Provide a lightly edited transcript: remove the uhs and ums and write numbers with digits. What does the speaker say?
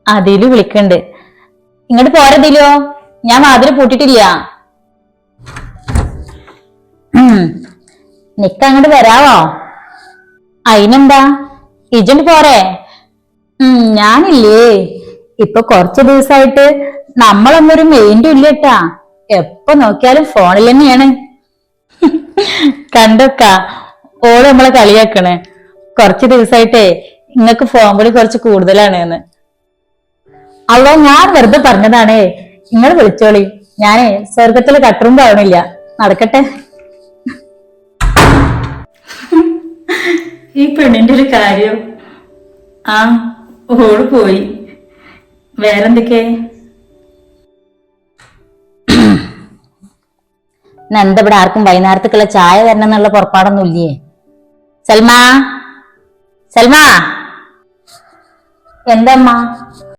അതില് വിളിക്കണ്ട്. ഇങ്ങോട്ട് പോരതിലോ, ഞാൻ വാതില് പൂട്ടിട്ടില്ല. നിക്ക അങ്ങോട്ട് വരാവോ? അയിനെന്താ, ഇജണ്ട് പോരെ. ഞാനില്ലേ, ഇപ്പൊ കുറച്ചു ദിവസമായിട്ട് നമ്മളൊന്നൊരു മെയിൻറ്റും ഇല്ലട്ടാ. എപ്പൊ നോക്കിയാലും ഫോണിൽ തന്നെയാണ്. കണ്ടൊക്ക ഓള് നമ്മളെ കളിയാക്കണേ. കുറച്ചു ദിവസമായിട്ടേ നിങ്ങക്ക് ഫോൺ വിളി കുറച്ച് കൂടുതലാണ് എന്ന്. അവളോ, ഞാൻ വെറുതെ പറഞ്ഞതാണേ. നിങ്ങൾ വിളിച്ചോളി, ഞാനേ സ്വർഗത്തില് കട്ടറുമ്പോ ആവണില്ല. നടക്കട്ടെ. ഈ പെണ്ണിന്റെ ഒരു കാര്യം. ആ, ഓള് പോയി. വേറെന്തൊക്കെ? എന്താ ഇവിടെ ആർക്കും വൈകുന്നേരത്തേക്കുള്ള ചായ വരണം എന്നുള്ള പുറപ്പാടൊന്നും ഇല്ലേ? സൽമാ, സൽമാ, എന്തമ്മ?